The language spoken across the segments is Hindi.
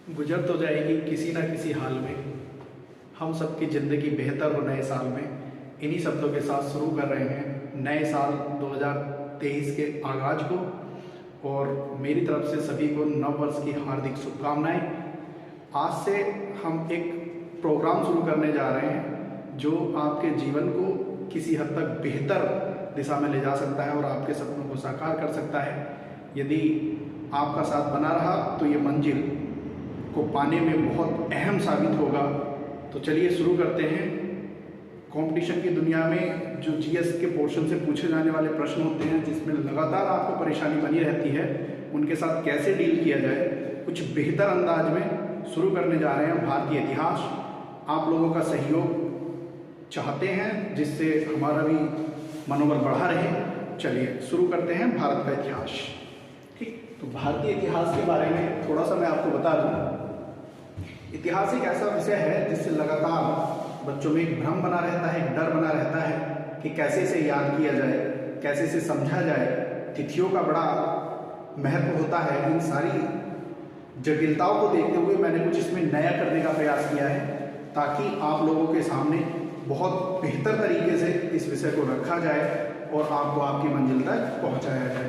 गुजर तो जाएगी किसी ना किसी हाल में, हम सबकी ज़िंदगी बेहतर हो नए साल में। इन्हीं शब्दों के साथ शुरू कर रहे हैं नए साल 2023 के आगाज को, और मेरी तरफ से सभी को नव वर्ष की हार्दिक शुभकामनाएं। आज से हम एक प्रोग्राम शुरू करने जा रहे हैं जो आपके जीवन को किसी हद तक बेहतर दिशा में ले जा सकता है और आपके सपनों को साकार कर सकता है। यदि आपका साथ बना रहा तो ये मंजिल को पाने में बहुत अहम साबित होगा। तो चलिए शुरू करते हैं। कंपटीशन की दुनिया में जो जीएस के पोर्शन से पूछे जाने वाले प्रश्न होते हैं, जिसमें लगातार आपको परेशानी बनी रहती है, उनके साथ कैसे डील किया जाए, कुछ बेहतर अंदाज में शुरू करने जा रहे हैं भारतीय इतिहास। आप लोगों का सहयोग चाहते हैं जिससे हमारा भी मनोबल बढ़ा रहे। चलिए शुरू करते हैं भारत का इतिहास। ठीक, तो भारतीय इतिहास के बारे में थोड़ा सा मैं आपको बता दूं। इतिहास एक ऐसा विषय है जिससे लगातार बच्चों में एक भ्रम बना रहता है, एक डर बना रहता है कि कैसे इसे याद किया जाए, कैसे इसे समझा जाए। तिथियों का बड़ा महत्व होता है। इन सारी जटिलताओं को देखते हुए मैंने कुछ इसमें नया करने का प्रयास किया है ताकि आप लोगों के सामने बहुत बेहतर तरीके से इस विषय को रखा जाए और आपको आपकी मंजिल तक पहुंचाया जाए।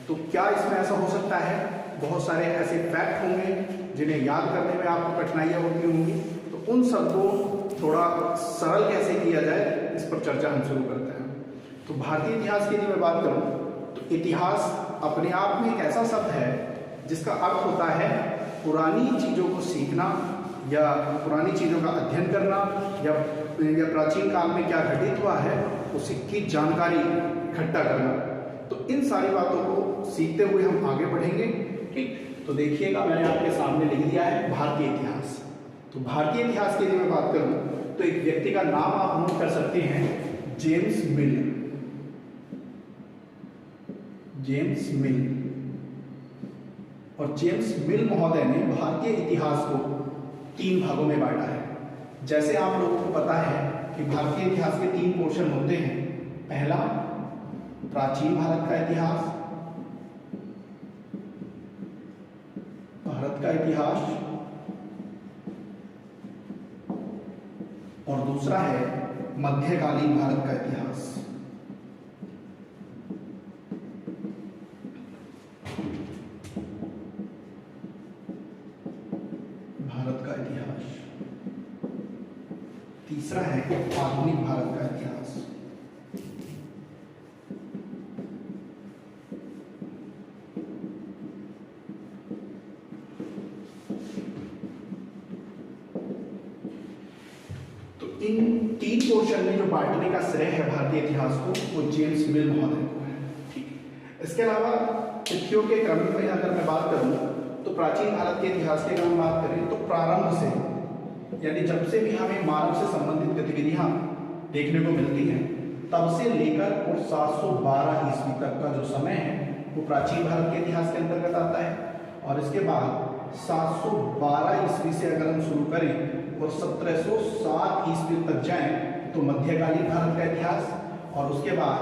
तो क्या इसमें ऐसा हो सकता है? बहुत सारे ऐसे फैक्ट होंगे जिन्हें याद करने में आपको कठिनाइयाँ होती होंगी, तो उन सबको थोड़ा सरल कैसे किया जाए, इस पर चर्चा हम शुरू करते हैं। तो भारतीय इतिहास की यदि मैं बात करूं तो इतिहास अपने आप में एक ऐसा शब्द है जिसका अर्थ होता है पुरानी चीज़ों को सीखना या पुरानी चीज़ों का अध्ययन करना या प्राचीन काल में क्या घटित हुआ है उसकी जानकारी इकट्ठा करना। तो इन सारी बातों को सीखते हुए हम आगे बढ़ेंगे। ठीक, तो देखिएगा मैंने आपके सामने लिख दिया है भारतीय इतिहास। तो भारतीय इतिहास की यदि मैं बात करूं तो एक व्यक्ति का नाम आप नोट कर सकते हैं, जेम्स मिल। जेम्स मिल। और जेम्स मिल महोदय ने भारतीय इतिहास को 3 भागों में बांटा है। जैसे आप लोगों को पता है कि भारतीय इतिहास के 3 पोर्शन होते हैं। पहला प्राचीन भारत का इतिहास, भारत का इतिहास, और दूसरा है मध्यकालीन भारत का इतिहास। भारत का इतिहास। तीसरा है आधुनिक भारत का इतिहास। इन 3 पोर्शन में जो बांटने का श्रेय है भारतीय इतिहास को, वो जेम्स मिल महोदय को है। ठीक, इसके अलावा तिथियों के क्रम में अगर मैं बात करूं तो प्राचीन भारत के इतिहास के अगर हम बात करें तो प्रारंभ से, यानी जब से भी हमें मानव से संबंधित गतिविधियां देखने को मिलती हैं तब से लेकर और 712 ईस्वी तक का जो समय है वो प्राचीन भारत के इतिहास के अंतर्गत आता है। और इसके बाद 712 ईस्वी से अगर हम शुरू करें और 1707 ईस्वी तक जाएं तो मध्यकालीन भारत का इतिहास, और उसके बाद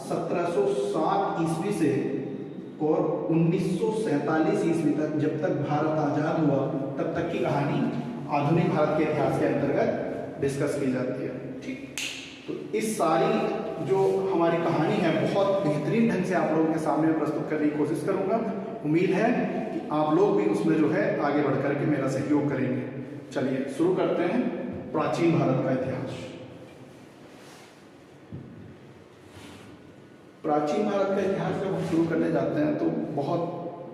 1707 ईस्वी से और 1947 ईस्वी तक, जब तक भारत आजाद हुआ तब तक की कहानी आधुनिक भारत के इतिहास के अंतर्गत डिस्कस की जाती है। ठीक, तो इस सारी जो हमारी कहानी है बहुत बेहतरीन ढंग से आप लोगों के सामने प्रस्तुत करने की कोशिश करूंगा। उम्मीद है कि आप लोग भी उसमें जो है आगे बढ़ करके मेरा सहयोग करेंगे। चलिए शुरू करते हैं प्राचीन भारत का इतिहास। प्राचीन भारत का इतिहास जब हम शुरू करने जाते हैं तो बहुत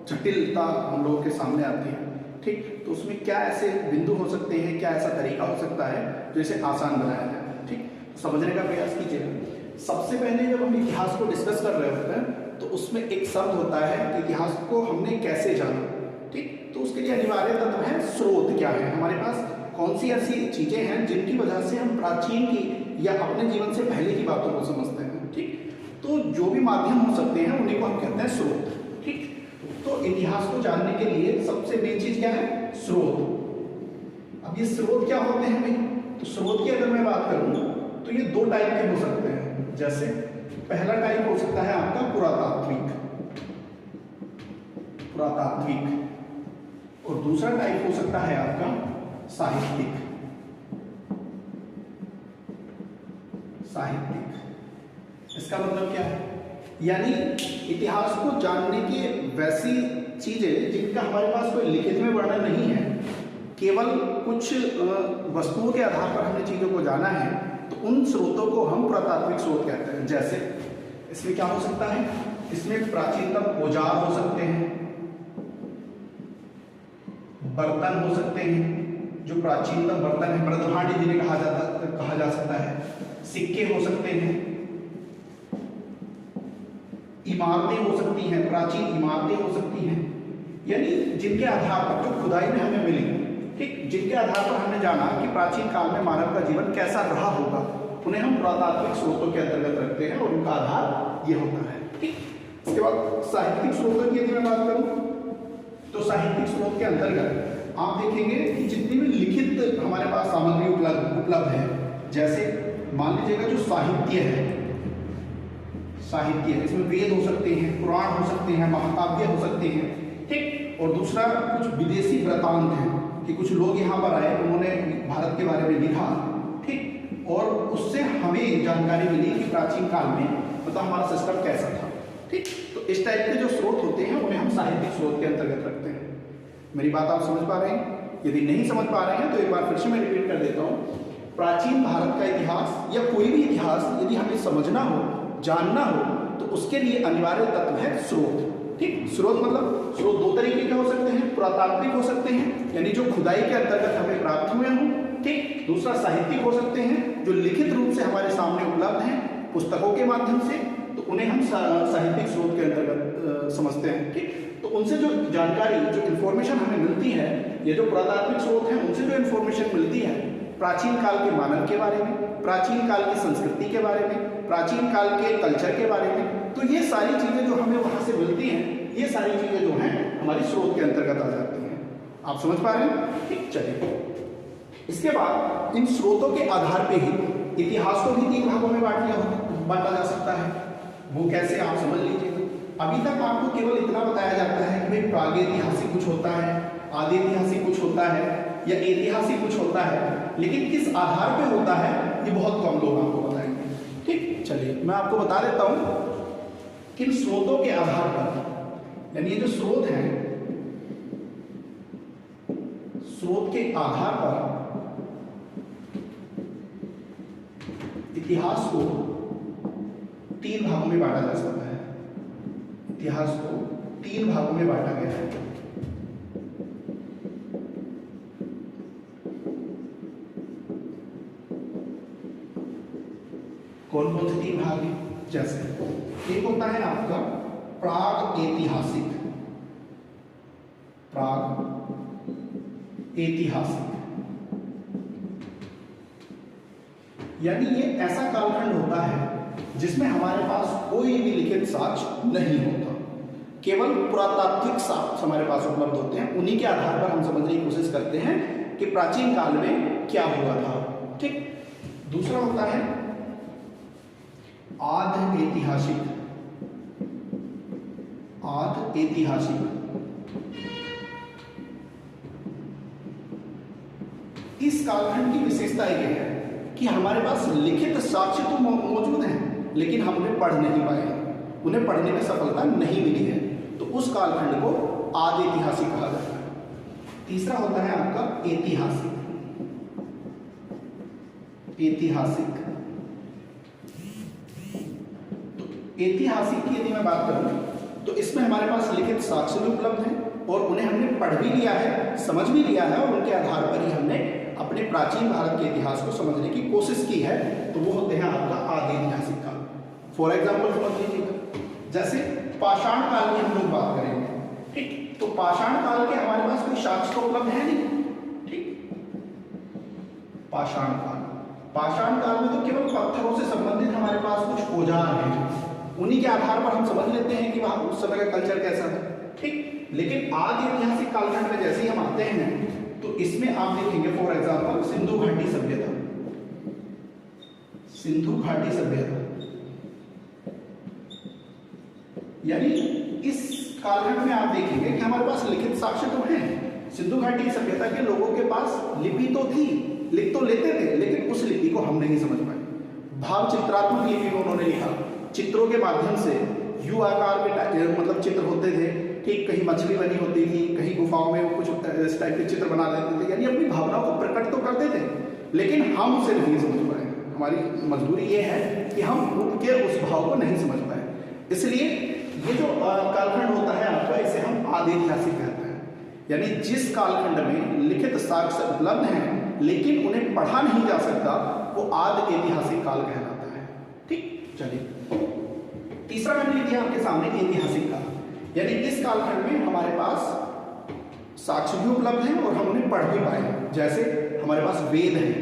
जटिलता हम लोगों के सामने आती है। ठीक, तो उसमें क्या ऐसे बिंदु हो सकते हैं, क्या ऐसा तरीका हो सकता है जो इसे आसान बनाया जाए। ठीक, तो समझने का प्रयास कीजिएगा। सबसे पहले जब हम इतिहास को डिस्कस कर रहे होते हैं तो उसमें एक शब्द होता है कि इतिहास को हमने कैसे जाना। ठीक, तो उसके लिए अनिवार्य तत्व है स्रोत क्या है, हमारे पास कौन सी ऐसी चीजें हैं जिनकी वजह से हम प्राचीन की या अपने जीवन से पहले की बातों को समझते हैं। ठीक, तो जो भी माध्यम हो सकते हैं उन्हीं को हम कहते हैं स्रोत। ठीक, तो इतिहास को जानने के लिए सबसे मेन चीज क्या है? स्रोत। अब ये स्रोत क्या होते हैं भाई? तो स्रोत की अगर मैं बात करूं तो ये 2 टाइप के हो सकते हैं। जैसे पहला टाइप हो सकता है आपका पुरातात्विक, और दूसरा टाइप हो सकता है आपका साहित्यिक। साहित्यिक इसका मतलब क्या है? यानी इतिहास को जानने की वैसी चीजें जिनका हमारे पास कोई लिखित में वर्णन नहीं है, केवल कुछ वस्तुओं के आधार पर हमने चीजों को जाना है, तो उन स्रोतों को हम पुरातात्विक स्रोत कहते हैं। जैसे इसमें क्या हो सकता है? इसमें प्राचीनतम औजार हो सकते हैं, बर्तन हो सकते हैं, जो प्राचीनतम बर्तन है मृदभांडी जिन्हें कहा जा सकता है, सिक्के हो सकते हैं, इमारतें हो सकती हैं, प्राचीन इमारतें हो सकती हैं, यानी जिनके आधार पर जो खुदाई में हमें मिली, ठीक, जिनके आधार पर हमने जाना कि प्राचीन काल में मानव का जीवन कैसा रहा होगा, उन्हें हम पुरातात्विक स्रोतों के अंतर्गत रखते हैं और उनका आधार ये होता है। ठीक, इसके बाद साहित्यिक स्रोतों की यदि मैं बात करूं तो साहित्यिक स्रोत के अंतर्गत आप देखेंगे कि जितनी भी लिखित हमारे पास सामग्री उपलब्ध है, जैसे मान लीजिएगा जो साहित्य है, इसमें वेद हो सकते हैं, पुराण हो सकते हैं, महाकाव्य हो सकते हैं, ठीक, और दूसरा कुछ विदेशी वृतांत हैं कि कुछ लोग यहाँ पर आए, उन्होंने भारत के बारे में लिखा, ठीक, और उससे हमें जानकारी मिली कि प्राचीन काल में मतलब हमारा सिस्टम कैसा था। ठीक, तो इस टाइप के जो स्रोत होते हैं उन्हें हम साहित्यिक स्रोत के अंतर्गत रखते हैं। मेरी बात आप समझ पा रहे हैं? यदि नहीं समझ पा रहे हैं तो एक बार फिर से मैं रिपीट कर देता हूँ। प्राचीन भारत का इतिहास या कोई भी इतिहास यदि हमें समझना हो, जानना हो, तो उसके लिए अनिवार्य तत्व है स्रोत। ठीक, स्रोत मतलब स्रोत दो तरीके के हो सकते हैं, पुरातात्विक हो सकते हैं यानी जो खुदाई के अंतर्गत हमें प्राप्त हुए हों, ठीक, दूसरा साहित्यिक हो सकते हैं जो लिखित रूप से हमारे सामने उपलब्ध हैं पुस्तकों के माध्यम से, तो उन्हें हम साहित्यिक स्रोत के अंतर्गत समझते हैं। ठीक, तो उनसे जो जानकारी, जो इन्फॉर्मेशन हमें मिलती है, ये जो पुरातात्विक स्रोत हैं उनसे जो इन्फॉर्मेशन मिलती है प्राचीन काल के मानव के बारे में, प्राचीन काल की संस्कृति के बारे में, प्राचीन काल के कल्चर के बारे में, तो ये सारी चीजें जो हमें वहां से मिलती हैं, ये सारी चीजें जो हैं हमारी स्रोत के अंतर्गत आ जाती हैं। आप समझ पा रहे हैं? ठीक, चलिए इसके बाद इन स्रोतों के आधार पे ही इतिहास को भी 3 भागों में बांटा जा सकता है। वो कैसे, आप समझ लीजिए। अभी तक आपको केवल इतना बताया जाता है कि भाई प्रागैतिहासिक कुछ होता है, आदि ऐतिहासिक कुछ होता है या ऐतिहासिक कुछ होता है, लेकिन किस आधार पे होता है ये बहुत कम लोग आपको बताएंगे। ठीक, चलिए मैं आपको बता देता हूं कि इन स्रोतों के आधार पर, यानी ये जो स्रोत हैं, स्रोत के आधार पर इतिहास को 3 भागों में बांटा जा सकता है। इतिहास को 3 भागों में बांटा गया है। कौन कौन से 3 भाग हैं? जैसे एक होता है आपका प्राग ऐतिहासिक, यानी ये ऐसा कालखंड होता है जिसमें हमारे पास कोई भी लिखित साक्ष्य नहीं होता, केवल पुरातात्विक साक्ष्य हमारे पास उपलब्ध होते हैं। उन्हीं के आधार पर हम समझने की कोशिश करते हैं कि प्राचीन काल में क्या हुआ था। ठीक, दूसरा होता है आध ऐतिहासिक। इस कालखंड की विशेषता यह है कि हमारे पास लिखित साक्ष्य तो मौजूद हैं, लेकिन हम उन्हें पढ़ नहीं पाए, उन्हें पढ़ने में सफलता नहीं मिली है, तो उस कालखंड को आदि ऐतिहासिक कहा जाता है। तीसरा होता है आपका ऐतिहासिक। तो ऐतिहासिक की यदि मैं बात करूं तो इसमें हमारे पास लिखित साक्ष्य भी उपलब्ध हैं और उन्हें हमने पढ़ भी लिया है, समझ भी लिया है, और उनके आधार पर ही हमने अपने प्राचीन भारत के इतिहास को समझने की कोशिश की है, तो वो होते हैं आपका आदि ऐतिहासिक काल। फॉर एग्जाम्पल समझ लीजिएगा, जैसे पाषाण काल की हम लोग बात करेंगे। ठीक, तो पाषाण काल के हमारे पास कोई साक्ष्य तो उपलब्ध है नहीं। ठीक, पाषाण काल में तो केवल पत्थरों से संबंधित हमारे पास कुछ औजार हैं, उन्हीं के आधार पर हम समझ लेते हैं कि वहां उस समय का कल्चर कैसा था। ठीक, लेकिन आदि ऐतिहासिक कालखंड में जैसे ही हम आते हैं तो इसमें आप देखेंगे फॉर एग्जाम्पल सिंधु घाटी सभ्यता, यानी इस कालखंड में आप देखेंगे कि हमारे पास लिखित साक्ष्य तो हैं, सिंधु घाटी की सभ्यता के लोगों के पास लिपि तो थी, लिख तो लेते थे, लेकिन उस लिपि को हम नहीं समझ पाए। भाव चित्रात्मक लिपि में उन्होंने लिखा, चित्रों के माध्यम से यू आकार के मतलब चित्र होते थे, ठीक, कहीं मछली बनी होती थी, कहीं गुफाओं में कुछ इस टाइप के चित्र बना देते थे, यानी अपनी भावनाओं को प्रकट तो करते थे, लेकिन हम उसे नहीं समझ पाए। हमारी मजबूरी ये है कि हम उनके उस भाव को नहीं समझ पाए। इसलिए ये जो कालखंड होता है आपका, इसे हम आदि ऐतिहासिक कहते हैं, यानी जिस कालखंड में लिखित साक्ष्य उपलब्ध हैं लेकिन उन्हें पढ़ा नहीं जा सकता, वो आदि ऐतिहासिक काल कहलाता है। ठीक, चलिए तीसरा मैंने लिख दिया आपके सामने ऐतिहासिक काल, यानी इस कालखंड में हमारे पास साक्ष्य भी उपलब्ध हैं और हम उन्हें पढ़ भी पाए। जैसे हमारे पास वेद हैं,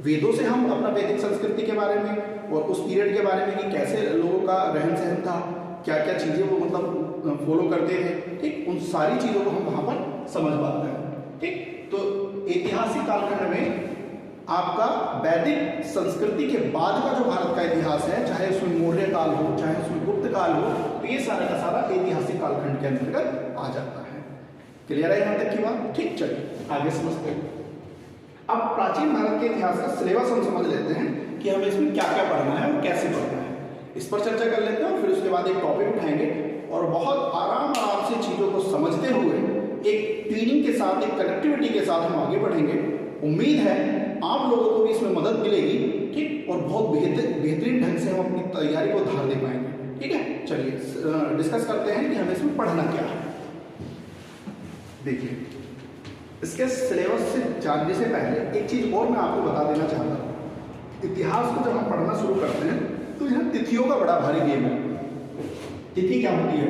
वेदों से हम अपना वैदिक संस्कृति के बारे में और उस पीरियड के बारे में कि कैसे लोगों का रहन सहन था, क्या क्या चीज़ें वो मतलब फॉलो करते थे, ठीक, उन सारी चीज़ों को हम वहाँ पर समझ पाते हैं। ठीक, तो ऐतिहासिक कालखंड में आपका वैदिक संस्कृति के बाद का जो भारत का इतिहास है, चाहे उसमें मौर्य काल हो, चाहे उसमें गुप्त काल हो, तो ये सारा का सारा ऐतिहासिक कालखंड के अंतर्गत आ जाता है। क्लियर है यहाँ तक की बात? ठीक, चलिए आगे समझते हैं। अब प्राचीन भारत के इतिहास का सिलेबस हम समझ लेते हैं कि हमें इसमें क्या क्या पढ़ना है और कैसे पढ़ना है, इस पर चर्चा कर लेते हैं और फिर उसके बाद एक टॉपिक उठाएंगे और बहुत आराम से चीज़ों को समझते हुए एक ट्यूनिंग के साथ, एक कनेक्टिविटी के साथ हम आगे बढ़ेंगे। उम्मीद है आप लोगों को भी इसमें मदद मिलेगी, ठीक, और बहुत बेहतरीन ढंग से हम अपनी तैयारी को धार दे पाएंगे। ठीक है, चलिए डिस्कस करते हैं कि हमें इसमें पढ़ना क्या है। देखिए, इसके सिलेबस से जानने से पहले एक चीज़ और मैं आपको बता देना चाहता हूँ। इतिहास को जब हम पढ़ना शुरू करते हैं तो यहाँ तिथियों का बड़ा भारी गेम है। तिथि क्या होती है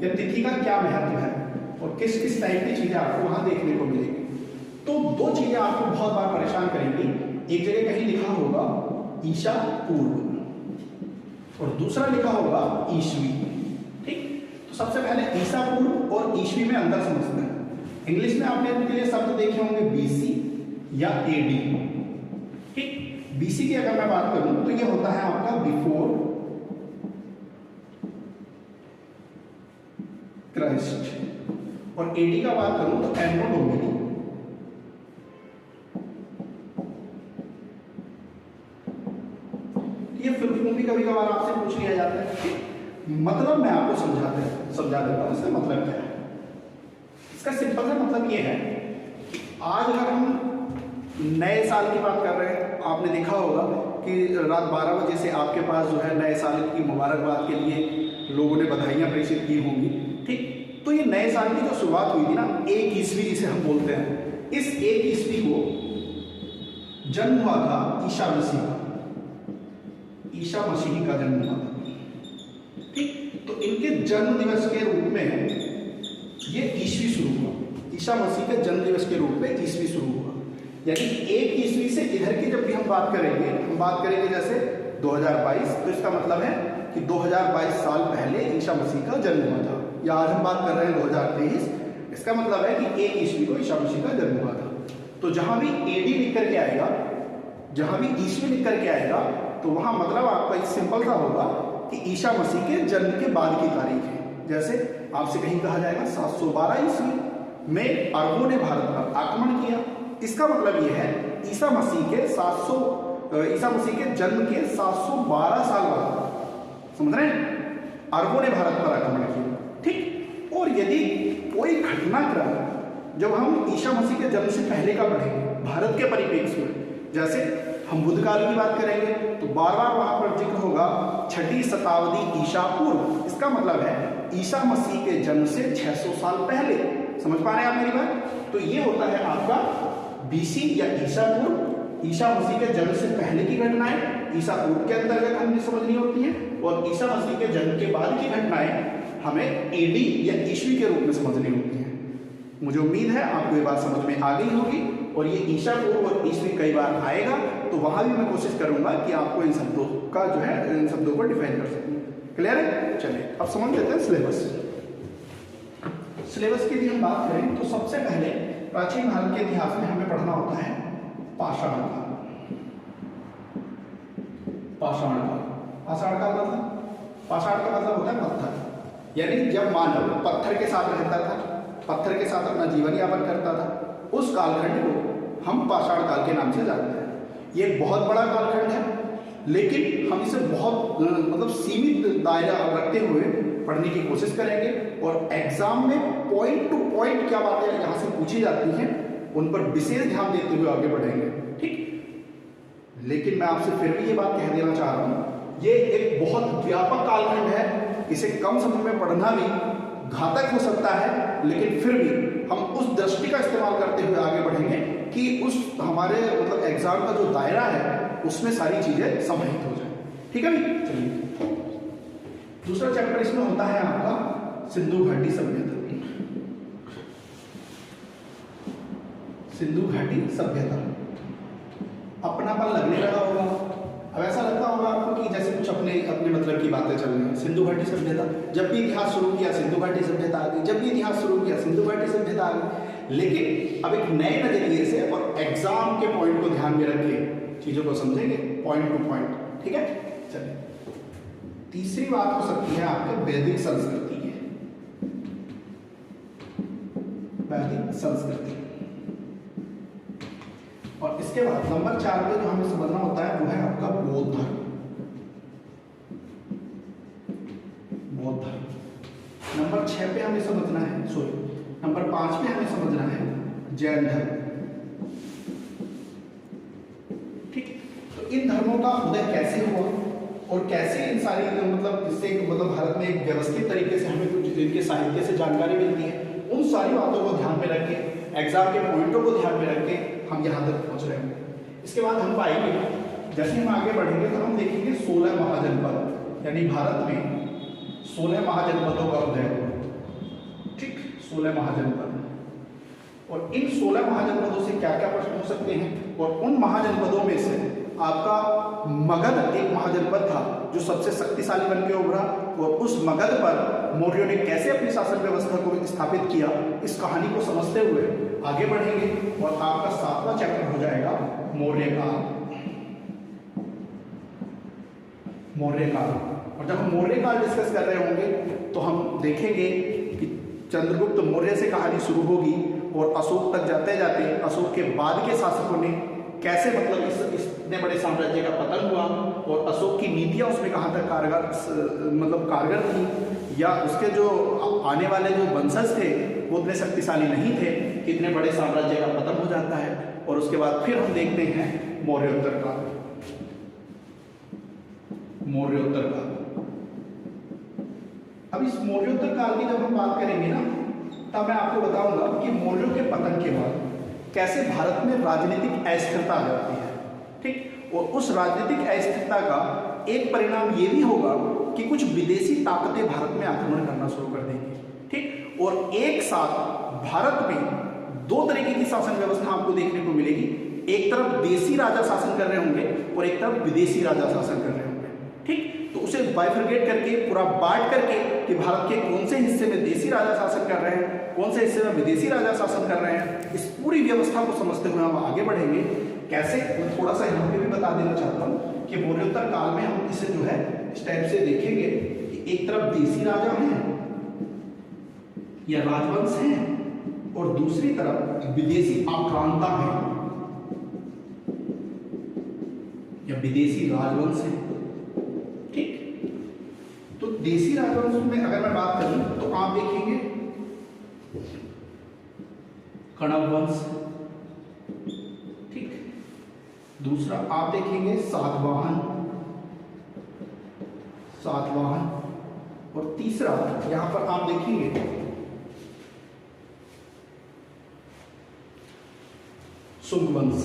या तिथि का क्या महत्व है और किस किस टाइप की चीज़ें आपको वहाँ देखने को मिलेगी। तो दो चीज़ें आपको बहुत बार परेशान करेंगी। एक जगह कहीं लिखा होगा ईशा पूर्व और दूसरा लिखा होगा ईस्वी। ठीक, तो सबसे पहले ईसा पूर्व और ईस्वी में अंतर समझते हैं। इंग्लिश में आपने इनके लिए शब्द देखे होंगे बीसी या एडी। ठीक, बीसी की अगर मैं बात करूं तो ये होता है आपका बिफोर क्राइस्ट और एडी का बात करूं तो एनो डोमिनी। ये फिल्म भी कभी कभार आपसे पूछ लिया जाता है, मतलब मैं आपको समझा देता हूं इसका मतलब क्या है। इसका सिंपल सा मतलब ये है कि आज अगर हम नए साल की बात कर रहे हैं, आपने देखा होगा कि रात 12 बजे से आपके पास जो है नए साल की मुबारकबाद के लिए लोगों ने बधाइयाँ प्रेषित की होंगी। ठीक, तो ये नए साल की जो शुरुआत हुई थी ना, 1 ईस्वी जिसे हम बोलते हैं, इस 1 ईस्वी को जन्म हुआ था ईसा मसीह का। ईसा मसीह का जन्म हुआ था। ठीक, तो इनके जन्म दिवस के रूप में ये ईस्वी शुरू हुआ। ईसा मसीह के जन्म दिवस के रूप में ईस्वी शुरू हुआ, यानी 1 ईस्वी से इधर की जब भी हम बात करेंगे जैसे 2022, तो इसका मतलब है कि 2022 साल पहले ईसा मसीह का जन्म हुआ था। या आज हम बात कर रहे हैं 2023, इसका मतलब है कि 1 ईस्वी को ईसा मसीह का जन्म हुआ था। तो जहां भी एडी लिख करके आएगा, जहां भी ईस्वी लिख करके आएगा, तो वहां मतलब आपका एक सिंपल सा होगा कि ईसा मसीह के जन्म के बाद की तारीख है। जैसे आपसे कहीं कहा जाएगा 712 ईस्वी में अरबों ने भारत पर आक्रमण किया, इसका मतलब यह है ईसा मसीह के जन्म के 712 साल बाद, समझ रहे हैं, अरबों ने भारत पर आक्रमण किया। ठीक, और यदि कोई घटनाक्रम जब हम ईसा मसीह के जन्म से पहले का पढ़ेंगे भारत के परिप्रेक्ष्य में, जैसे हम बुद्ध काल की बात करेंगे तो बार बार वहां पर जिक्र होगा 6वीं शताब्दी ईसा पूर्व। इसका मतलब है ईसा मसीह के जन्म से 600 साल पहले। समझ पा रहे हैं आप मेरी बात? तो ये होता है आपका बीसी या ईसा पूर्व। ईसा मसीह के जन्म से पहले की घटनाएं ईसा पूर्व के अंतर्गत हमें समझनी होती हैं, और ईसा मसीह के जन्म के बाद की घटनाएं हमें एडी या ईस्वी के रूप में समझनी होती हैं। मुझे उम्मीद है आपको ये बात समझ में आ गई होगी, और ये ईसा पूर्व और ईस्वी कई बार आएगा तो वहां भी मैं कोशिश करूंगा कि आपको इन शब्दों का जो है इन शब्दों को डिफाइन कर सकूं। क्लियर है? चलिए अब समझ लेते हैं सिलेबस। सिलेबस की यदि हम बात करें तो सबसे पहले प्राचीन भारत के इतिहास में हमें पढ़ना होता है पाषाण काल। पाषाण काल, पाषाण का मतलब, पाषाण का मतलब होता है पत्थर, यानी जब मानव पत्थर के साथ रहता था पत्थर के साथ अपना जीवन यापन करता था, उस कालखंड को हम पाषाण काल के नाम से जानते हैं। ये एक बहुत बड़ा कालखंड है, लेकिन हम इसे बहुत मतलब सीमित दायरा रखते हुए पढ़ने की कोशिश करेंगे, और एग्जाम में पॉइंट टू पॉइंट क्या बातें यहाँ से पूछी जाती हैं उन पर विशेष ध्यान देते हुए आगे बढ़ेंगे, ठीक। लेकिन मैं आपसे फिर भी ये बात कह देना चाह रहा हूँ, ये एक बहुत व्यापक कालखंड है, इसे कम समय में पढ़ना भी घातक हो सकता है, लेकिन फिर भी हम उस दृष्टि का इस्तेमाल करते हुए आगे बढ़ेंगे कि उस हमारे मतलब एग्जाम का जो दायरा है उसमें सारी चीजें समाहित हो जाए, ठीक है भाई। चलिए, दूसरा चैप्टर इसमें होता है आपका सिंधु घाटी सभ्यता। सिंधु घाटी सभ्यता अपनापन लगने लगा होगा। अब ऐसा लगता होगा आपको कि जैसे कुछ अपने अपने मतलब की बातें चल रही हैं। सिंधु घाटी सभ्यता, जब भी इतिहास शुरू किया सिंधु घाटी सभ्यता आ गई, जब भी इतिहास शुरू किया सिंधु घाटी सभ्यता आ गई। लेकिन अब एक नए नजरिए से और एग्जाम के पॉइंट को ध्यान में रख के चीजों को समझेंगे पॉइंट टू पॉइंट, ठीक है। चलिए, तीसरी बात हो सकती है आपके वैदिक संस्कृति की, वैदिक संस्कृति। और इसके बाद नंबर 4 पे जो हमें समझना होता है वो है आपका बौद्ध धर्म। बौद्ध धर्म नंबर 6 पे हमें समझना है, नंबर 5 पे हमें समझना है जैन धर्म, ठीक। तो इन धर्मों का उदय कैसे हुआ और कैसे इन सारी मतलब इससे मतलब भारत में एक व्यवस्थित तरीके से हमें कुछ इनके साहित्य से जानकारी मिलती है, उन सारी बातों को ध्यान में रख के, एग्जाम के पॉइंटों को ध्यान में रख के हम यहाँ तक पहुँच रहे हैं। इसके बाद हम पाएंगे, जैसे हम आगे बढ़ेंगे तो हम देखेंगे 16 महाजनपद, यानी भारत में 16 महाजनपदों का उदय हुआ, ठीक। 16 महाजनपद, और इन 16 महाजनपदों से क्या क्या प्रश्न हो सकते हैं, और उन महाजनपदों में से आपका मगध एक महाजनपद था जो सबसे शक्तिशाली बन के उभरा, और उस मगध पर मौर्यों ने कैसे अपनी शासन व्यवस्था को स्थापित किया, इस कहानी को समझते हुए आगे बढ़ेंगे। और आपका 7वां चैप्टर हो जाएगा मौर्य काल। मौर्य काल, और जब हम मौर्य काल डिस्कस कर रहे होंगे तो हम देखेंगे कि चंद्रगुप्त मौर्य से कहानी शुरू होगी और अशोक तक जाते जाते अशोक के बाद के शासकों ने कैसे मतलब इतने बड़े साम्राज्य का पतन हुआ, और अशोक की नीतियां उसमें कहाँ तक कारगर थी, या उसके जो आने वाले जो वंशज थे वो उतने शक्तिशाली नहीं थे कि इतने बड़े साम्राज्य का पतन हो जाता है। और उसके बाद फिर हम देखते हैं मौर्योत्तर काल। मौर्योत्तर काल, अब इस मौर्योत्तर काल की जब हम बात करेंगे ना, तब मैं आपको बताऊंगा कि मौर्यों के पतन के बाद कैसे भारत में राजनीतिक अस्थिरता आ जाती है, ठीक। और उस राजनीतिक अस्थिरता का एक परिणाम ये भी होगा कि कुछ विदेशी ताकतें भारत में आक्रमण करना शुरू कर देंगी, ठीक। और एक साथ भारत में 2 तरीके की शासन व्यवस्था आपको देखने को मिलेगी। एक तरफ देसी राजा शासन कर रहे होंगे और एक तरफ विदेशी राजा शासन कर रहे होंगे, ठीक। तो उसे बाइफरगेट करके, पूरा बांट करके कि भारत के कौन से हिस्से में देसी राजा शासन कर रहे हैं, कौन से हिस्से में विदेशी राजा शासन कर रहे हैं, इस पूरी व्यवस्था को समझते हुए हम आगे बढ़ेंगे। कैसे, मैं थोड़ा सा यहाँ पे भी बता देना चाहता हूँ कि मौर्योत्तर काल में हम इसे जो है इस टाइप से देखेंगे कि एक तरफ देसी राजा हैं या राजवंश हैं, और दूसरी तरफ विदेशी आक्रांता हैं या विदेशी राजवंश हैं, ठीक। तो देसी राजवंश में अगर मैं बात करूं तो आप देखेंगे कणव वंश, ठीक। दूसरा आप देखेंगे सातवाहन, और तीसरा यहां पर आप देखेंगे शुंग वंश,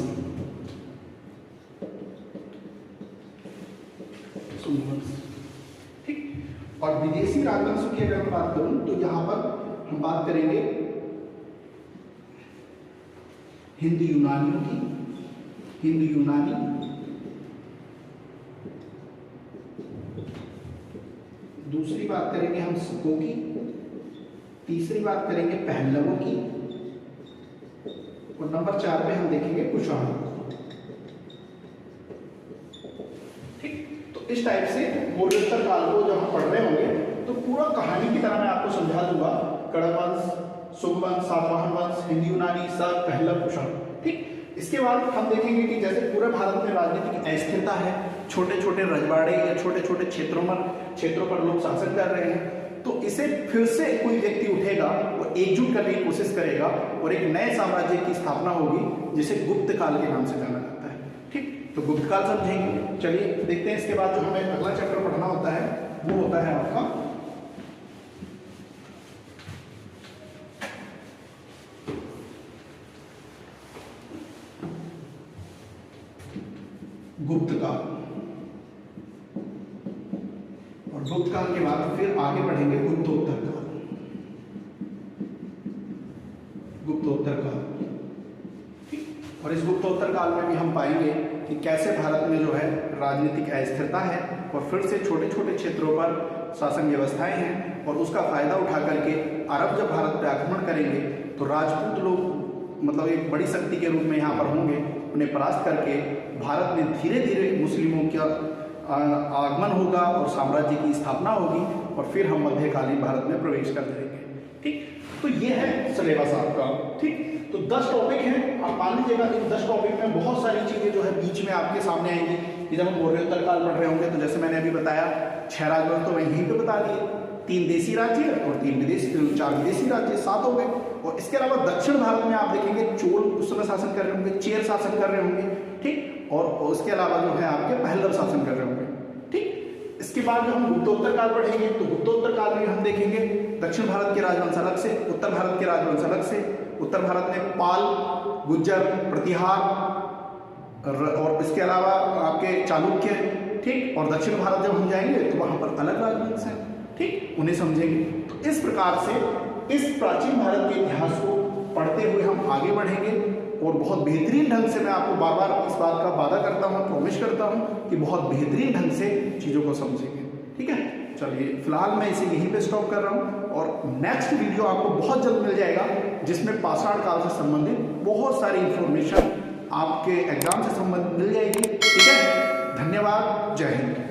ठीक। और विदेशी राजवंशों की अगर मैं बात करूं तो यहां पर हम बात करेंगे हिंद यूनानियों की, हिंद यूनानी, दूसरी बात करेंगे हम सिक्कों की, तीसरी बात करेंगे पहलवों की, और नंबर 4 पे हम देखेंगे कुषाणों, ठीक। तो इस टाइप से मौर्योत्तर काल को जब हम पढ़ रहे होंगे तो पूरा कहानी की तरह मैं आपको समझा दूंगा कड़क वंश, शुंग वंश, सातवाहन वंश, हिंदू यूनानी, शक, पहलव, कुषाण। ठीक, इसके बाद हम देखेंगे कि जैसे पूरे भारत में राजनीतिक अस्थिरता है, छोटे छोटे रजवाड़े या छोटे छोटे क्षेत्रों पर लोग शासन कर रहे हैं, तो इसे फिर से कोई व्यक्ति उठेगा, वो एकजुट करने की कोशिश करेगा और एक नए साम्राज्य की स्थापना होगी जिसे गुप्त काल के नाम से जाना जाता है। ठीक, तो गुप्त काल समझेंगे। चलिए देखते हैं इसके बाद जो हमें अगला चैप्टर पढ़ना होता है वो होता है आपका गुप्त काल। और गुप्त काल के बाद फिर आगे बढ़ेंगे गुप्तोत्तर काल। गुप्तोत्तर काल, ठीक, और इस गुप्तोत्तर काल में भी हम पाएंगे कि कैसे भारत में जो है राजनीतिक अस्थिरता है और फिर से छोटे छोटे क्षेत्रों पर शासन व्यवस्थाएं हैं, और उसका फायदा उठा करके अरब जब भारत पर आक्रमण करेंगे तो राजपूत लोग मतलब एक बड़ी शक्ति के रूप में यहाँ पर होंगे, उन्हें परास्त करके भारत में धीरे धीरे मुस्लिमों का आगमन होगा और साम्राज्य की स्थापना होगी और फिर हम मध्यकालीन भारत में प्रवेश कर जाएंगे। ठीक, तो ये है सिलेबस आपका। ठीक, तो 10 टॉपिक हैं, आप मान लीजिएगा इन 10 टॉपिक में बहुत सारी चीज़ें जो है बीच में आपके सामने आएंगी कि जब हम मौर्योत्तर काल पढ़ रहे होंगे तो जैसे मैंने अभी बताया 6 राजवंश तो मैं यहीं पे बता दिए, 3 देसी राज्य और 4 विदेशी राज्य, 7 हो गए। और इसके अलावा दक्षिण भारत में आप देखेंगे चोल उस समय शासन कर रहे होंगे, चेर शासन कर रहे होंगे। ठीक, और उसके अलावा जो है आपके पहलव शासन कर रहे होंगे। ठीक, इसके बाद जो हम गुप्तोत्तर काल पढ़ेंगे तो गुप्तोत्तर काल में हम देखेंगे दक्षिण भारत के राजवंश अलग से, उत्तर भारत के राजवंश अलग से। उत्तर भारत में पाल, गुज्जर, प्रतिहार और इसके अलावा आपके चालुक्य। ठीक, और दक्षिण भारत जब हम जाएंगे तो वहां पर अलग राजवंश है। ठीक, उन्हें समझेंगे। तो इस प्रकार से इस प्राचीन भारत के इतिहास को पढ़ते हुए हम आगे बढ़ेंगे और बहुत बेहतरीन ढंग से, मैं आपको बार बार इस बात का वादा करता हूँ, प्रॉमिस करता हूँ कि बहुत बेहतरीन ढंग से चीज़ों को समझेंगे। ठीक है, चलिए फिलहाल मैं इसे यहीं पे स्टॉप कर रहा हूँ और नेक्स्ट वीडियो आपको बहुत जल्द मिल जाएगा जिसमें पाषाण काल से संबंधित बहुत सारी इंफॉर्मेशन आपके एग्जाम से संबंधित मिल जाएगी। ठीक है, धन्यवाद, जय हिंद।